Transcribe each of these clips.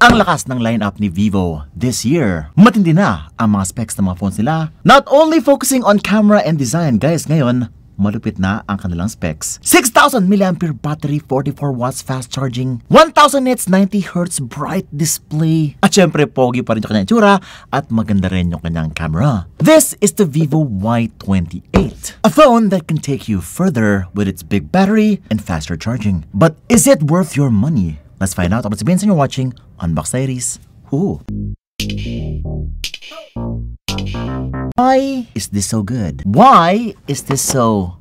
Ang lakas ng lineup ni Vivo this year. Matindi na ang mga specs ng mga phones nila. Not only focusing on camera and design, guys, ngayon, malupit na ang kanilang specs. 6,000 mAh battery, 44 watts fast charging, 1,000 nits, 90Hz bright display. At syempre, pogi pa rin yung kanyang itsura at maganda rin yung kanyang camera. This is the Vivo Y28. A phone that can take you further with its big battery and faster charging. But is it worth your money? Let's find out. Ako sabihin sa inyo watching Unbox Diaries. Why is this so good? Why is this so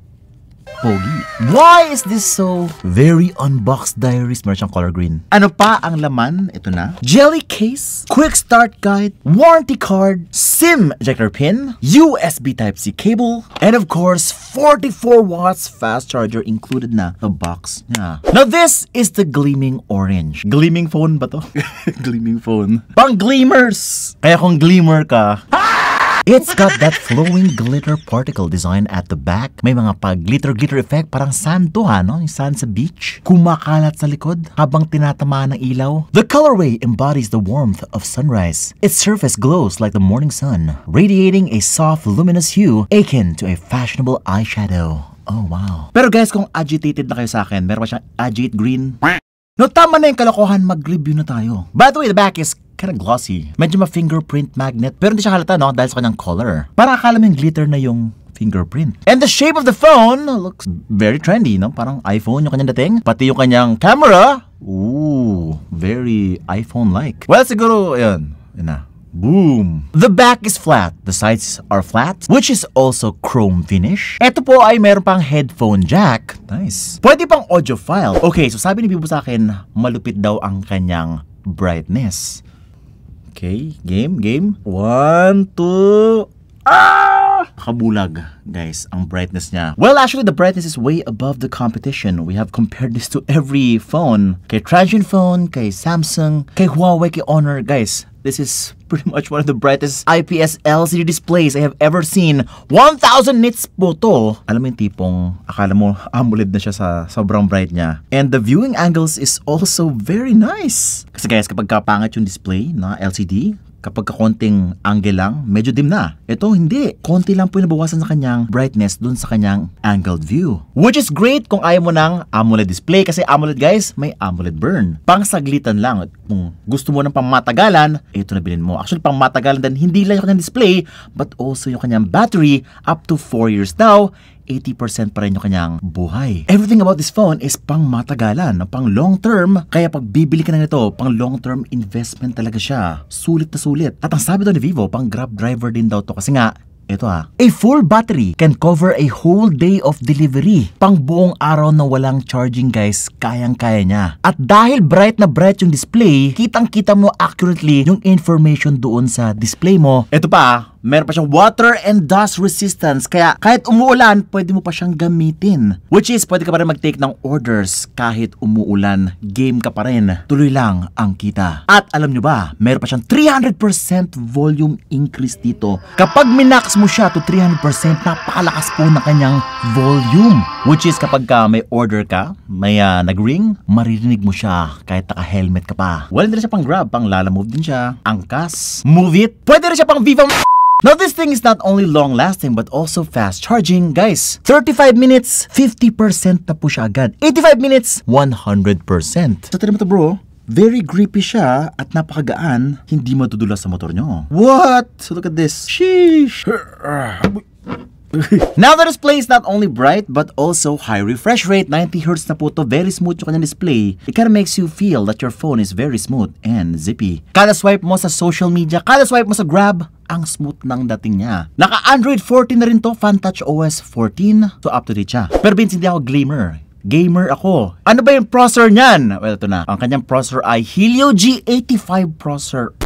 pogi? Why is this so very Unbox Diaries? Meron siyang color green. Ano pa ang laman? Ito na. Jelly case, quick start guide, warranty card, SIM ejector pin, USB Type-C cable, and of course, 44 watts fast charger included na the box niya. Now this is the gleaming orange. Gleaming phone ba to? Gleaming phone. Pang gleamers! Kaya kung gleamer ka, it's got that flowing glitter particle design at the back. May mga pag-glitter-glitter effect, parang sand to ha, no? Yung sand sa beach. Kumakalat sa likod habang tinatamaan ng ilaw. The colorway embodies the warmth of sunrise. Its surface glows like the morning sun, radiating a soft, luminous hue akin to a fashionable eyeshadow. Oh, wow. Pero guys, kung agitated na kayo sa akin, meron pa siyang agate green. No, tama na yung kalokohan, mag-review na tayo. By the way, the back is kind of glossy. Medyo ma-fingerprint magnet, pero hindi siya halata, no? Dahil sa kanyang color. Parang akala mo yung glitter na yung fingerprint. And the shape of the phone looks very trendy, no? Parang iPhone yung kanyang dating. Pati yung kanyang camera, ooh, very iPhone-like. Well, siguro, yun na. Boom! The back is flat. The sides are flat, which is also chrome finish. Ito po ay meron pang headphone jack. Nice. Pwede pang audio file. Okay, so sabi ni Vivo sa akin, malupit daw ang kanyang brightness. Okay, game. 1, 2, kabulag, guys, ang brightness niya. Well, actually, the brightness is way above the competition. We have compared this to every phone. Kay Transsion phone, kay Samsung, kay Huawei, kay Honor. Guys, this is pretty much one of the brightest IPS LCD displays I have ever seen. 1,000 nits po to. Alam mo yung tipong, akala mo AMOLED na siya sa sobrang bright niya. And the viewing angles is also very nice. Kasi guys, kapag kapangat yung display na LCD, kapag kakonting angle lang, medyo dim na. Ito, hindi. Konti lang po yung nabawasan sa kanyang brightness dun sa kanyang angled view. Which is great kung ayaw mo ng AMOLED display. Kasi AMOLED, guys, may AMOLED burn. Pang-saglitan lang. Kung gusto mo ng pang-matagalan, ito na bilhin mo. Actually, pang-matagalan din, hindi lang yung kanyang display, but also yung kanyang battery up to 4 years now. 80% pa rin yung kanyang buhay. Everything about this phone is pang matagalan, pang long term. Kaya pag bibili ka na nito, pang long term investment talaga siya. Sulit na sulit. At ang sabi daw ni Vivo, pang Grab driver din daw to. Kasi nga, ito a full battery can cover a whole day of delivery. Pang buong araw na walang charging, guys, kayang-kaya niya. At dahil bright na bright yung display, kitang-kita mo accurately yung information doon sa display mo. Ito pa, meron pa siyang water and dust resistance. Kaya kahit umuulan, pwede mo pa siyang gamitin. Which is, pwede ka pa rin mag-take ng orders kahit umuulan. Game ka pa rin. Tuloy lang ang kita. At alam nyo ba, meron pa siyang 300% volume increase dito. Kapag minax mo siya to 300%, napakalakas po na kanyang volume. Which is, kapag may order ka, may nag-ring, maririnig mo siya kahit naka-helmet ka pa. Well, hindi rin siya pang Grab, pang Lalamove din siya. Angkas, Move It. Pwede rin siya pang Vivo. Now this thing is not only long-lasting but also fast charging, guys. 35 minutes, 50% na po siya agad. 85 minutes, 100%. So tira mo to, bro. Very grippy siya at napakagaan. Hindi madudulas sa motor nyo. What? So look at this. Sheesh. Now the display is not only bright but also high refresh rate. 90Hz na po to. Very smooth yung kanyang display. It kind of makes you feel that your phone is very smooth and zippy. Kada swipe mo sa social media, kada swipe mo sa Grab, ang smooth ng dating niya. Naka Android 14 na rin to, FunTouch OS 14. So up to date siya. Pero Vince, hindi ako gamer ako. Ano ba yung processor niyan? Well, ito na. Ang kanyang processor ay Helio G85 processor.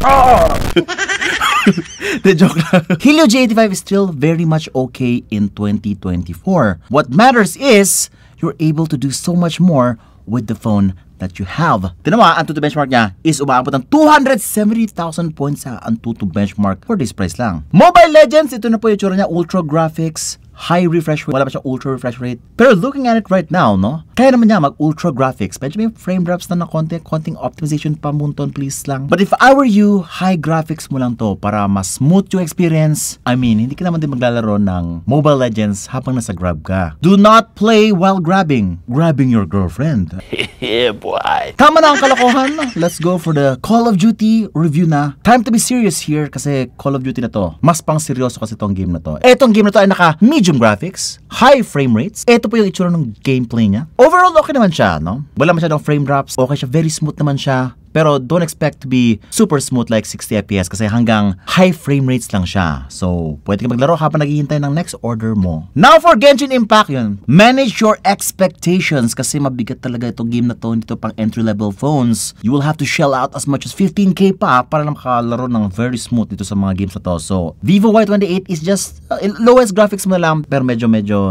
The joke lang. Helio G85 is still very much okay in 2024. What matters is you're able to do so much more with the phone that you have. Tinan mo, ang Antutu benchmark niya is umaabot ng 270,000 points sa Antutu benchmark for this price lang. Mobile Legends, ito na po yung tsura niya. Ultra graphics, high refresh rate, wala pa siyang ultra refresh rate. Pero looking at it right now, no? Kaya naman niya mag-ultra graphics. Medyo may frame drops na konting optimization pa munton, please lang. But if I were you, high graphics mo lang to para mas smooth yung experience. I mean, hindi ka naman din maglalaro ng Mobile Legends habang nasa grab ka. Do not play while grabbing your girlfriend. Yeah, boy. Tama na ang kalokohan. Let's go for the Call of Duty review na. Time to be serious here kasi Call of Duty na to. Mas pang seryoso kasi tong game na to. Etong game na to ay naka medium graphics, high frame rates. Ito po yung itsura ng gameplay niya. Overall, okay naman siya, no? Wala masyadong frame drops. Okay siya, very smooth naman siya. Pero don't expect to be super smooth like 60 FPS kasi hanggang high frame rates lang siya. So, pwede ka maglaro habang naghihintay ng next order mo. Now for Genshin Impact yun. Manage your expectations kasi mabigat talaga itong game na to. Hindi to pang entry-level phones. You will have to shell out as much as 15k pa para lang makalaro ng very smooth dito sa mga games na to. So, Vivo Y28 is just lowest graphics mo lang pero medyo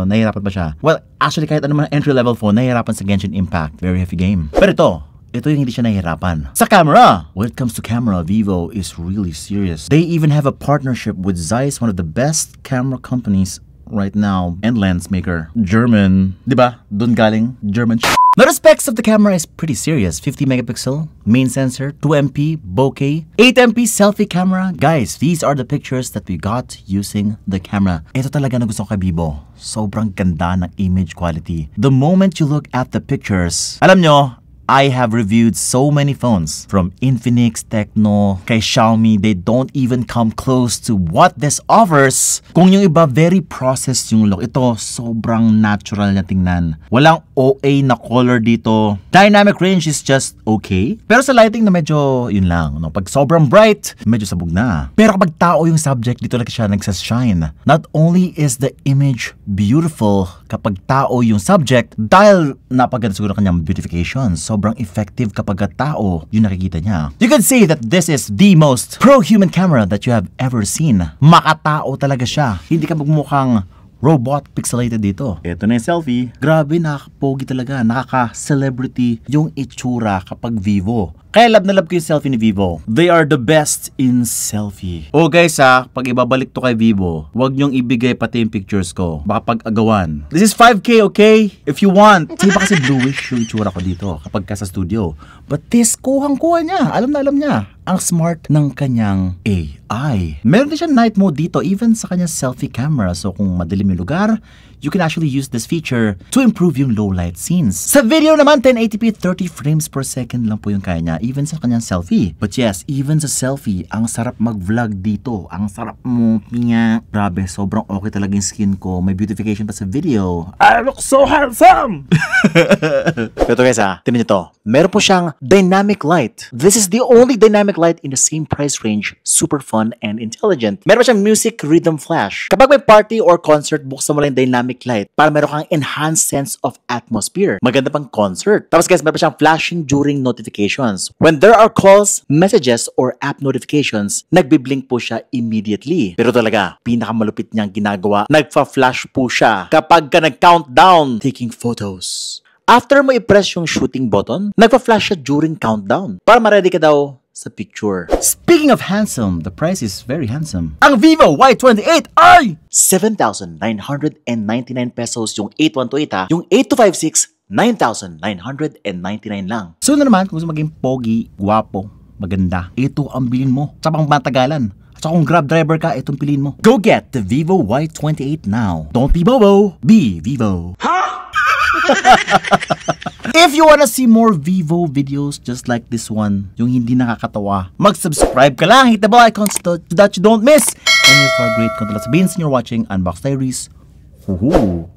nahihirapan pa siya. Well, actually kahit ano man entry-level phone, nahihirapan sa Genshin Impact. Very heavy game. Pero ito yung hindi siya nahihirapan. Sa camera! When it comes to camera, Vivo is really serious. They even have a partnership with Zeiss, one of the best camera companies right now, and lens maker. German. Diba? Dun galing. German. The specs of the camera is pretty serious. 50 megapixel, main sensor, 2MP, bokeh, 8MP selfie camera. Guys, these are the pictures that we got using the camera. Ito talaga na gusto ko kay Vivo. Sobrang ganda ng image quality. The moment you look at the pictures, alam nyo, I have reviewed so many phones from Infinix, Tecno, kay Xiaomi. They don't even come close to what this offers. Kung yung iba, very processed yung look. Ito, sobrang natural na tingnan. Walang OA na color dito. Dynamic range is just okay. Pero sa lighting na medyo, yun lang. No? Pag sobrang bright, medyo sabog na. Pero kapag tao yung subject, dito lang siya nagsashine. Not only is the image beautiful kapag tao yung subject, dahil napaganda siguro kanyang beautification. Sobrang effective kapag tao yung nakikita niya. You can say that this is the most pro-human camera that you have ever seen. Makatao talaga siya. Hindi ka magmukhang robot pixelated dito. Ito na yung selfie. Grabe, nakakapogi talaga. Nakaka-celebrity yung itsura kapag Vivo. Kaya love na love ko yung selfie ni Vivo. They are the best in selfie. Oh guys pag ibabalik to kay Vivo, huwag nyong ibigay pati yung pictures ko. Baka pag-agawan. This is 5K, okay? If you want. Kasi ba kasi bluish yung itsura ko dito kapag ka sa studio. But this, kuhang-kuha niya. Alam na alam niya. Ang smart ng kanyang AI. Meron din siya night mode dito, even sa kanyang selfie camera. So kung madilim yung lugar, you can actually use this feature to improve yung low light scenes. Sa video naman, 1080p 30 frames per second lang po yung kaya niya, even sa kanyang selfie. But yes, even sa selfie, ang sarap mag-vlog dito. Ang sarap mo niya. Grabe, sobrang okay talaga yung skin ko. May beautification pa sa video. I look so handsome! Pero guys tinan nyo to. Meron po siyang dynamic light. This is the only dynamic light in the same price range. Super fun and intelligent. Meron pa siyang music rhythm flash. Kapag may party or concert, buksan mo lang yung dynamic light para meron kang enhanced sense of atmosphere. Maganda pang concert. Tapos guys, meron pa siyang flashing during notifications. When there are calls, messages, or app notifications, nagbiblink po siya immediately. Pero talaga, pinakamalupit niyang ginagawa, nagfa-flash po siya kapag ka nag-countdown taking photos. After mo i-press yung shooting button, nagpa-flash siya during countdown para ma-ready ka daw sa picture. Speaking of handsome, the price is very handsome. Ang Vivo Y28 ay 7,999 pesos yung 8128 yung 8256 9,999 lang. So naman, kung gusto maging pogi, guwapo, maganda, ito ang bilhin mo sa pangmatagalan. At kung Grab driver ka, itong piliin mo. Go get the Vivo Y28 now. Don't be Bobo, be Vivo. If you wanna see more Vivo videos just like this one, yung hindi nakakatawa, mag-subscribe ka lang, hit the bell icon so that you don't miss any of our great content. Sabihin sa inyo watching Unbox Diaries. Woohoo!